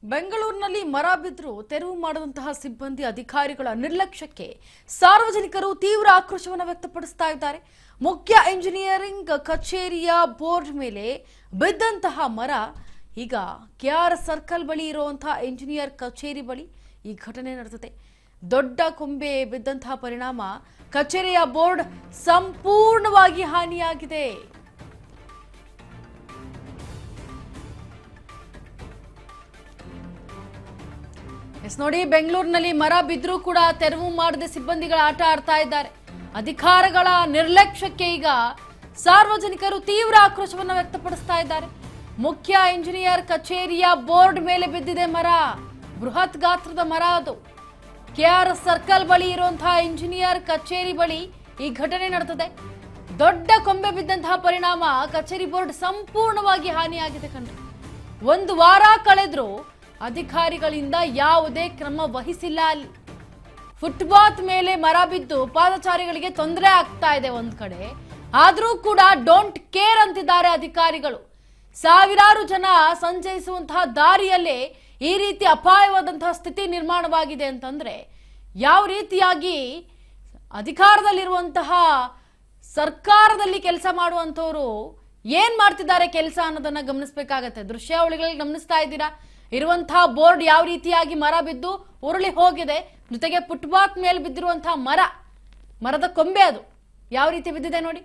ಬೆಂಗಳೂರಿನಲ್ಲಿ ಮರ ಬಿದ್ದರೂ ತೆರವು ಮಾಡುವಂತಹ ಸಿಬ್ಬಂದಿ ಅಧಿಕಾರಿಗಳ ನಿರ್ಲಕ್ಷ್ಯಕ್ಕೆ ಸಾರ್ವಜನಿಕರು ತೀವ್ರ ಆಕ್ರೋಶವನ್ನು ವ್ಯಕ್ತಪಡಿಸ್ತಾ ಇದ್ದಾರೆ. ಮುಖ್ಯ ಇಂಜಿನಿಯರಿಂಗ್ ಕಚೇರಿಯ ಬೋರ್ಡ್ ಮೇಲೆ ಬಿದ್ದಂತಹ ಮರ ಈಗ ಕೆಆರ್ ಸರ್ಕಲ್ ಬಳಿ ಇರುವಂತಹ ಇಂಜಿನಿಯರ್ ಕಚೇರಿ ಬಳಿ ಈ ಘಟನೆ ನಡೆದಿದೆ. ದೊಡ್ಡ ಕೊಂಬೆ ಬಿದ್ದಂತಹ ಪರಿಣಾಮ ಕಚೇರಿಯ ಬೋರ್ಡ್ ಸಂಪೂರ್ಣವಾಗಿ ಹಾನಿಯಾಗಿದೆ. ನೋಡಿ, ಬೆಂಗಳೂರಿನಲ್ಲಿ ಮರ ಬಿದ್ದರೂ ಕೂಡ ತೆರವು ಮಾಡದೆ ಸಿಬ್ಬಂದಿಗಳ ಆಟ ಆಡ್ತಾ ಇದ್ದಾರೆ. ಅಧಿಕಾರಿಗಳ ನಿರ್ಲಕ್ಷ್ಯಕ್ಕೆ ಈಗ ಸಾರ್ವಜನಿಕರು ತೀವ್ರ ಆಕ್ರೋಶವನ್ನು ವ್ಯಕ್ತಪಡಿಸ್ತಾ ಇದ್ದಾರೆ. ಮುಖ್ಯ ಇಂಜಿನಿಯರ್ ಕಚೇರಿಯ ಬೋರ್ಡ್ ಮೇಲೆ ಬಿದ್ದಿದೆ ಮರ. ಬೃಹತ್ ಗಾತ್ರದ ಮರ ಅದು. ಕೆಆರ್ ಸರ್ಕಲ್ ಬಳಿ ಇರುವಂತಹ ಇಂಜಿನಿಯರ್ ಕಚೇರಿ ಬಳಿ ಈ ಘಟನೆ ನಡೆದಿದೆ. ದೊಡ್ಡ ಕೊಂಬೆ ಬಿದ್ದಂತಹ ಪರಿಣಾಮ ಕಚೇರಿ ಬೋರ್ಡ್ ಸಂಪೂರ್ಣವಾಗಿ ಹಾನಿಯಾಗಿದೆ ಕಣ್ರಿ. ಒಂದು ವಾರ ಕಳೆದ್ರೂ ಅಧಿಕಾರಿಗಳಿಂದ ಯಾವುದೇ ಕ್ರಮ ವಹಿಸಿಲ್ಲ. ಅಲ್ಲಿ ಫುಟ್ಪಾತ್ ಮೇಲೆ ಮರ ಬಿದ್ದು ಪಾದಚಾರಿಗಳಿಗೆ ತೊಂದರೆ ಆಗ್ತಾ ಇದೆ ಒಂದ್ ಕಡೆ, ಆದ್ರೂ ಕೂಡ ಡೋಂಟ್ ಕೇರ್ ಅಂತಿದ್ದಾರೆ ಅಧಿಕಾರಿಗಳು. ಸಾವಿರಾರು ಜನ ಸಂಚರಿಸುವಂತಹ ದಾರಿಯಲ್ಲೇ ಈ ರೀತಿ ಅಪಾಯವಾದಂತಹ ಸ್ಥಿತಿ ನಿರ್ಮಾಣವಾಗಿದೆ ಅಂತಂದ್ರೆ ಯಾವ ರೀತಿಯಾಗಿ ಅಧಿಕಾರದಲ್ಲಿರುವಂತಹ ಸರ್ಕಾರದಲ್ಲಿ ಕೆಲಸ ಮಾಡುವಂತವರು ಏನ್ ಮಾಡ್ತಿದ್ದಾರೆ ಕೆಲಸ ಅನ್ನೋದನ್ನ ಗಮನಿಸಬೇಕಾಗತ್ತೆ. ದೃಶ್ಯಾವಳಿಗಳಲ್ಲಿ ಗಮನಿಸ್ತಾ ಇದ್ದೀರಾ, ಇರುವಂತಹ ಬೋರ್ಡ್ ಯಾವ ರೀತಿಯಾಗಿ ಮರ ಬಿದ್ದು ಉರುಳಿ ಹೋಗಿದೆ. ಜೊತೆಗೆ ಫುಟ್ಪಾತ್ ಮೇಲೆ ಬಿದ್ದಿರುವಂತಹ ಮರದ ಕೊಂಬೆ ಅದು ಯಾವ ರೀತಿ ಬಿದ್ದಿದೆ ನೋಡಿ.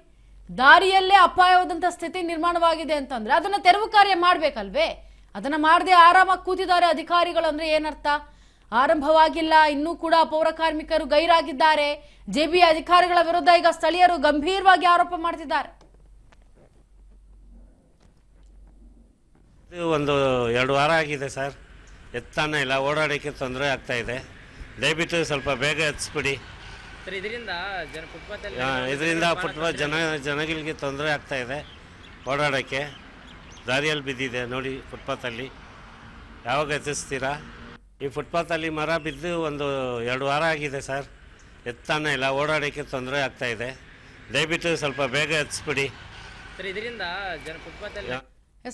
ದಾರಿಯಲ್ಲೇ ಅಪಾಯವಾದಂತಹ ಸ್ಥಿತಿ ನಿರ್ಮಾಣವಾಗಿದೆ ಅಂತಂದ್ರೆ ಅದನ್ನ ತೆರವು ಕಾರ್ಯ ಮಾಡ್ಬೇಕಲ್ವೇ? ಅದನ್ನ ಮಾಡದೆ ಆರಾಮಾಗಿ ಕೂತಿದ್ದಾರೆ ಅಧಿಕಾರಿಗಳು ಅಂದ್ರೆ ಏನರ್ಥ? ಆರಂಭವಾಗಿಲ್ಲ, ಇನ್ನೂ ಕೂಡ ಪೌರ ಕಾರ್ಮಿಕರು ಗೈರಾಗಿದ್ದಾರೆ. ಜೆಬಿ ಅಧಿಕಾರಿಗಳ ವಿರುದ್ಧ ಈಗ ಸ್ಥಳೀಯರು ಗಂಭೀರವಾಗಿ ಆರೋಪ ಮಾಡ್ತಿದ್ದಾರೆ. ಒಂದು 2 ವಾರ ಆಗಿದೆ ಸರ್, ಎತ್ತಾನೆ ಇಲ್ಲ, ಓಡಾಡೋಕ್ಕೆ ತೊಂದರೆ ಆಗ್ತಾ ಇದೆ. ದಯವಿಟ್ಟು ಸ್ವಲ್ಪ ಬೇಗ ಎತ್ತಿಸ್ಬಿಡಿ. ಇದರಿಂದ ಫುಟ್ಪಾತ್ ಜನಗಳಿಗೆ ತೊಂದರೆ ಆಗ್ತಾ ಇದೆ. ಓಡಾಡೋಕ್ಕೆ ದಾರಿಯಲ್ಲಿ ಬಿದ್ದಿದೆ ನೋಡಿ ಫುಟ್ಪಾತಲ್ಲಿ. ಯಾವಾಗ ಎತ್ತಿಸ್ತೀರಾ? ಈ ಫುಟ್ಪಾತಲ್ಲಿ ಮರ ಬಿದ್ದು ಒಂದು 2 ವಾರ ಆಗಿದೆ ಸರ್, ಎತ್ತಾನೆ ಇಲ್ಲ, ಓಡಾಡೋಕ್ಕೆ ತೊಂದರೆ ಆಗ್ತಾ ಇದೆ. ದಯವಿಟ್ಟು ಸ್ವಲ್ಪ ಬೇಗ ಎತ್ತಿಸ್ಬಿಡಿ. ಇದರಿಂದ ಫುಟ್ಪಾತಲ್ಲಿ